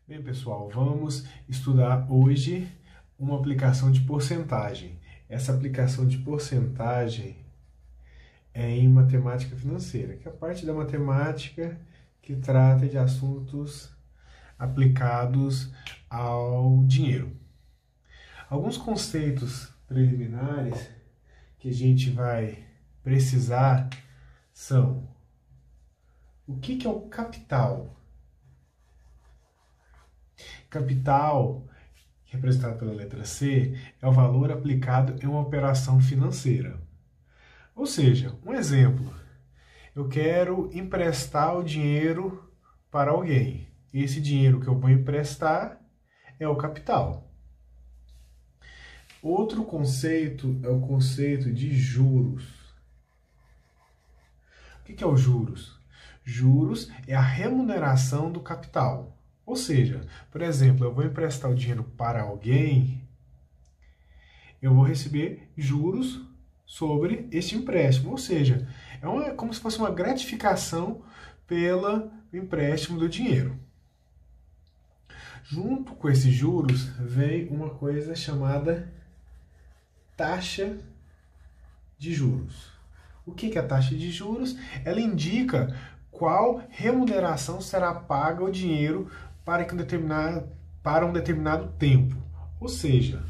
Bem, pessoal, vamos estudar hoje uma aplicação de porcentagem. Essa aplicação de porcentagem é em matemática financeira, que é a parte da matemática que trata de assuntos aplicados ao dinheiro. Alguns conceitos preliminares que a gente vai precisar são: o que é o capital? Capital, representado pela letra C, é o valor aplicado em uma operação financeira. Ou seja, um exemplo: eu quero emprestar o dinheiro para alguém. Esse dinheiro que eu vou emprestar é o capital. Outro conceito é o conceito de juros. O que é o juros? Juros é a remuneração do capital. Ou seja, por exemplo, eu vou emprestar o dinheiro para alguém, eu vou receber juros sobre este empréstimo. Ou seja, é como se fosse uma gratificação pelo empréstimo do dinheiro. Junto com esses juros vem uma coisa chamada taxa de juros. O que é a taxa de juros? Ela indica qual remuneração será paga ao dinheiro para um determinado tempo. Ou seja,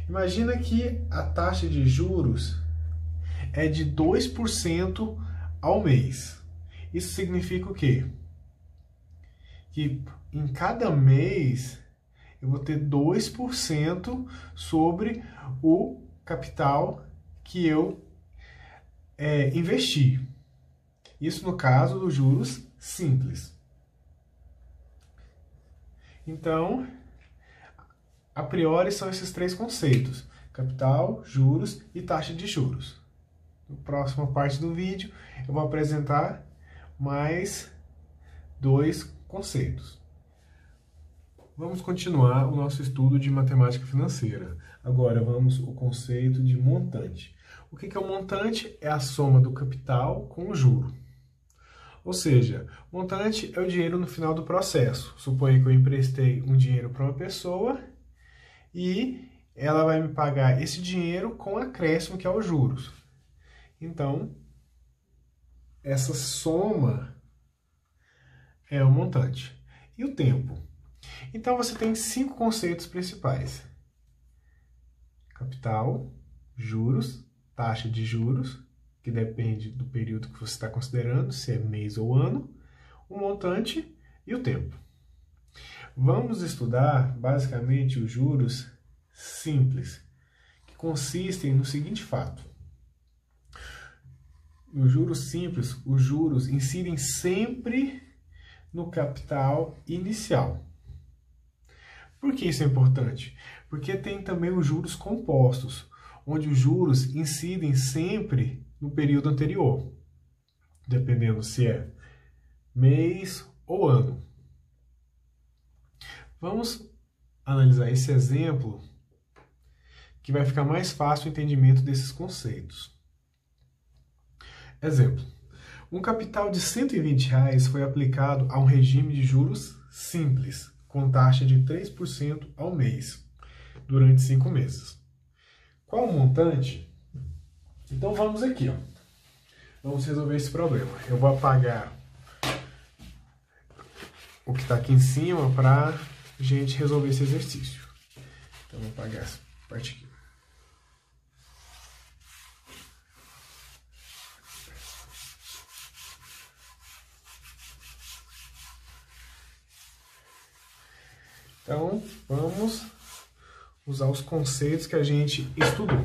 imagina que a taxa de juros é de 2% ao mês. Isso significa o quê? Que em cada mês eu vou ter 2% sobre o capital que eu investi. Isso no caso dos juros simples. Então, a priori são esses três conceitos: capital, juros e taxa de juros. Na próxima parte do vídeo eu vou apresentar mais dois conceitos. Vamos continuar o nosso estudo de matemática financeira. Agora vamos ao conceito de montante. O que é o montante? É a soma do capital com o juro. Ou seja, montante é o dinheiro no final do processo. Suponha que eu emprestei um dinheiro para uma pessoa e ela vai me pagar esse dinheiro com acréscimo, que é os juros. Então, essa soma é o montante. E o tempo? Então, você tem 5 conceitos principais: capital, juros, taxa de juros, que depende do período que você está considerando, se é mês ou ano, o montante e o tempo. Vamos estudar basicamente os juros simples, que consistem no seguinte fato: nos juros simples, os juros incidem sempre no capital inicial. Por que isso é importante? Porque tem também os juros compostos, onde os juros incidem sempre no período anterior, dependendo se é mês ou ano. Vamos analisar esse exemplo, que vai ficar mais fácil o entendimento desses conceitos. Exemplo: um capital de R$120 foi aplicado a um regime de juros simples, com taxa de 3% ao mês, durante 5 meses. Qual o montante? Então vamos aqui, ó. Vamos resolver esse problema. Eu vou apagar o que está aqui em cima para a gente resolver esse exercício. Então vou apagar essa parte aqui. Então, vamos usar os conceitos que a gente estudou.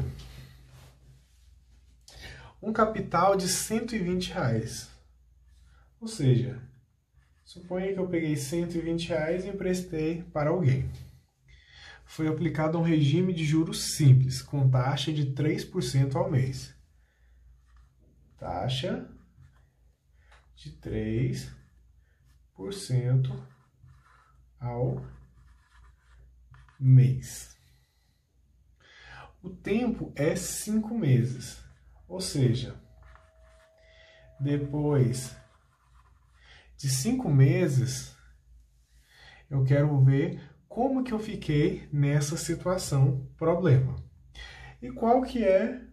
Um capital de R$120. Ou seja, suponha que eu peguei R$120 e emprestei para alguém. Foi aplicado um regime de juros simples, com taxa de 3% ao mês. Taxa de 3% ao mês. O tempo é 5 meses, ou seja, depois de 5 meses Eu quero ver como que eu fiquei nessa situação problema. E qual que é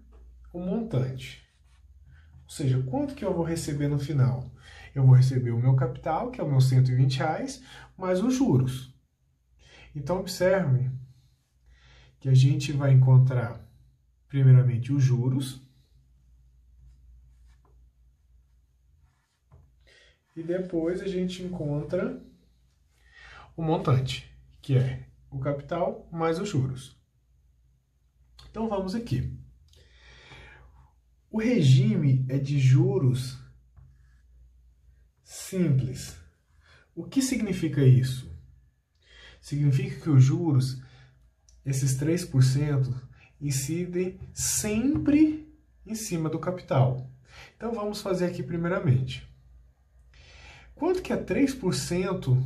o montante? Ou seja, quanto que eu vou receber no final? Eu vou receber o meu capital, que é o meu R$ 120, mais os juros. Então, observe que a gente vai encontrar, primeiramente, os juros. E depois a gente encontra o montante, que é o capital mais os juros. Então, vamos aqui. O regime é de juros simples. O que significa isso? Significa que os juros, esses 3%, incidem sempre em cima do capital. Então, vamos fazer aqui primeiramente. Quanto que é 3%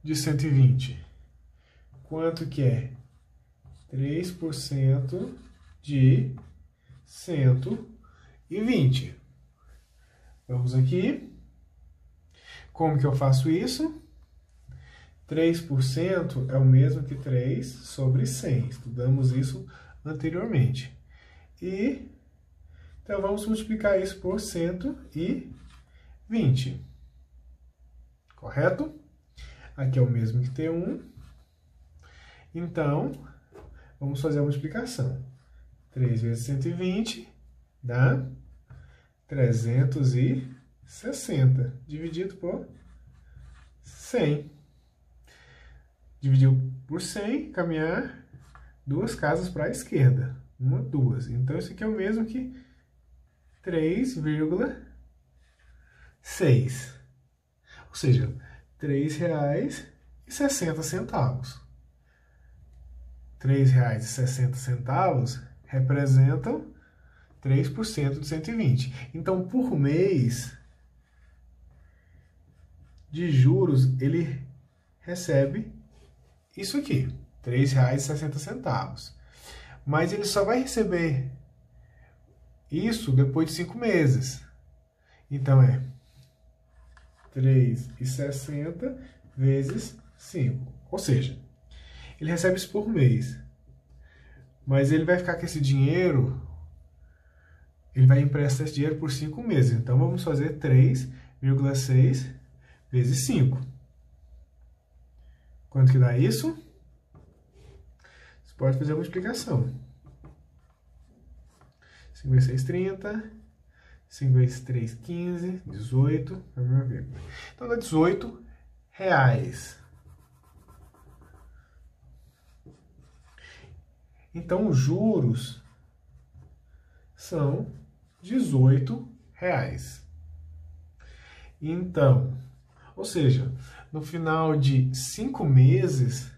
de 120? Quanto que é 3% de 120? Vamos aqui. Como que eu faço isso? 3% é o mesmo que 3 sobre 100. Estudamos isso anteriormente. Então, vamos multiplicar isso por 120. Correto? Aqui é o mesmo que T1. Então, vamos fazer a multiplicação. 3 vezes 120 dá 360, dividido por 100. Dividiu por 100, caminhar 2 casas para a esquerda. 1, 2. Então, isso aqui é o mesmo que 3,6. Ou seja, R$ 3,60. R$ 3,60 representam 3% de 120. Então, por mês de juros, ele recebe isso aqui, R$ 3,60. Mas ele só vai receber isso depois de 5 meses. Então, é 3,60 vezes 5. Ou seja, ele recebe isso por mês. Mas ele vai ficar com esse dinheiro, ele vai emprestar esse dinheiro por 5 meses. Então, vamos fazer 3,6 vezes 5. Quanto que dá isso? Você pode fazer a multiplicação. 5 vezes 6, 30. 5 vezes 3, 15. 18. Então, dá R$18. Então, os juros são R$18. Então, ou seja, no final de 5 meses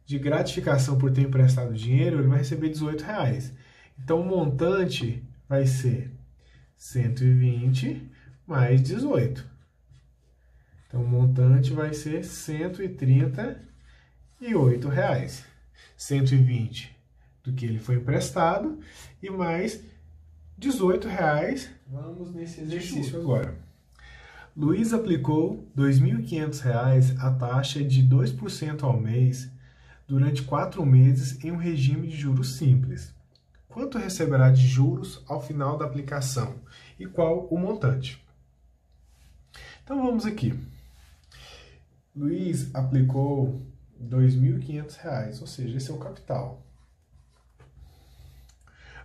de gratificação por ter emprestado dinheiro, ele vai receber R$18. Então, o montante vai ser 120 mais 18. Então, o montante vai ser R$138. 120 do que ele foi emprestado e mais R$18. Vamos nesse exercício agora. Luiz aplicou R$ 2.500 a taxa de 2% ao mês durante 4 meses em um regime de juros simples. Quanto receberá de juros ao final da aplicação? E qual o montante? Então vamos aqui. Luiz aplicou R$ 2.500, ou seja, esse é o capital.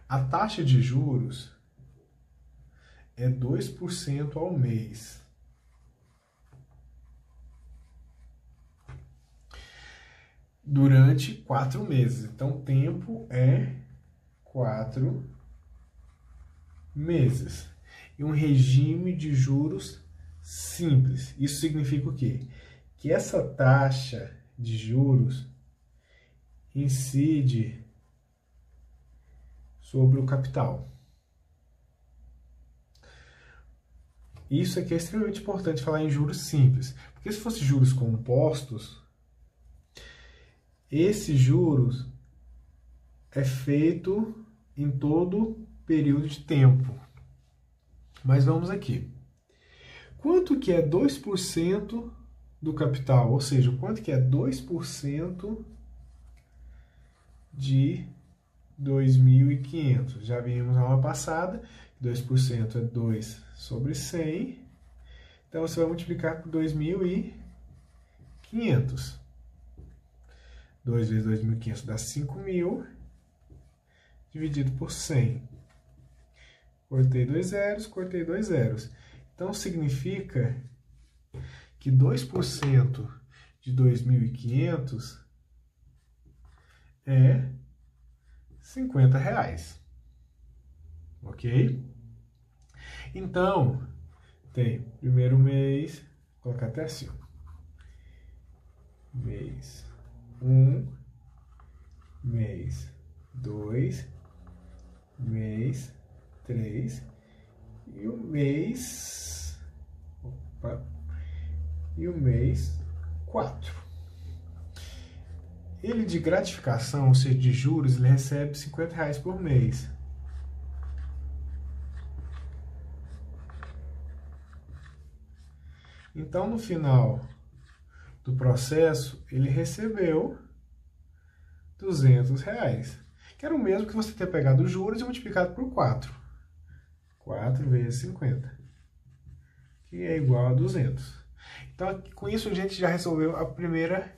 A taxa de juros é 2% ao mês. Durante 4 meses. Então, o tempo é 4 meses. E um regime de juros simples. Isso significa o quê? Que essa taxa de juros incide sobre o capital. Isso aqui é extremamente importante falar em juros simples. Porque se fosse juros compostos, esse juros é feito em todo período de tempo. Mas vamos aqui. Quanto que é 2% do capital, ou seja, o quanto que é 2% de 2.500. Já vimos na aula passada, 2% é 2 sobre 100. Então, você vai multiplicar por 2.500. 2 vezes 2.500 dá 5.000, dividido por 100. Cortei dois zeros, cortei dois zeros. Então, significa que 2% de 2.500 é R$50. Ok? Então, tem primeiro mês, vou colocar até assim. Mês 1, mês 2, mês 3 e o mês... e o mês 4. Ele de gratificação, ou seja, de juros, ele recebe R$50 por mês. Então, no final do processo, ele recebeu R$200, que era o mesmo que você ter pegado os juros e multiplicado por 4. 4 vezes 50, que é igual a 200. Então, com isso, a gente já respondeu a primeira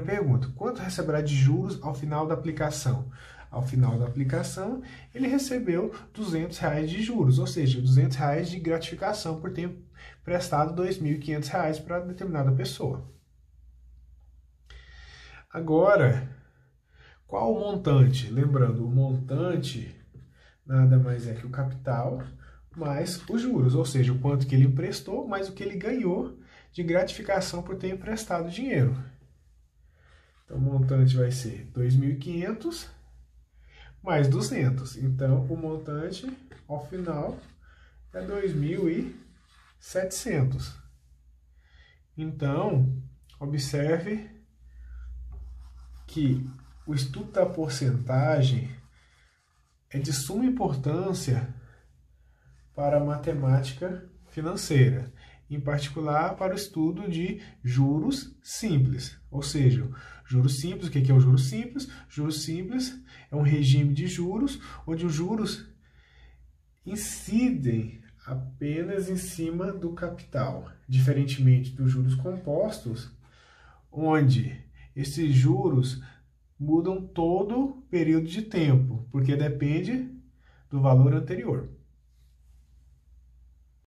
pergunta. Quanto receberá de juros ao final da aplicação? Ao final da aplicação, ele recebeu R$200 de juros, ou seja, R$200 de gratificação por ter prestado R$2.500 para determinada pessoa. Agora, qual o montante? Lembrando, o montante nada mais é que o capital mais os juros, ou seja, o quanto que ele emprestou mais o que ele ganhou de gratificação por ter emprestado dinheiro. Então, o montante vai ser 2.500 mais 200. Então, o montante, ao final, é 2.700. Então, observe que o estudo da porcentagem é de suma importância para a matemática financeira, em particular para o estudo de juros simples. Ou seja, juros simples, o que é o juros simples? Juros simples é um regime de juros onde os juros incidem apenas em cima do capital, diferentemente dos juros compostos, onde esses juros mudam todo o período de tempo, porque depende do valor anterior.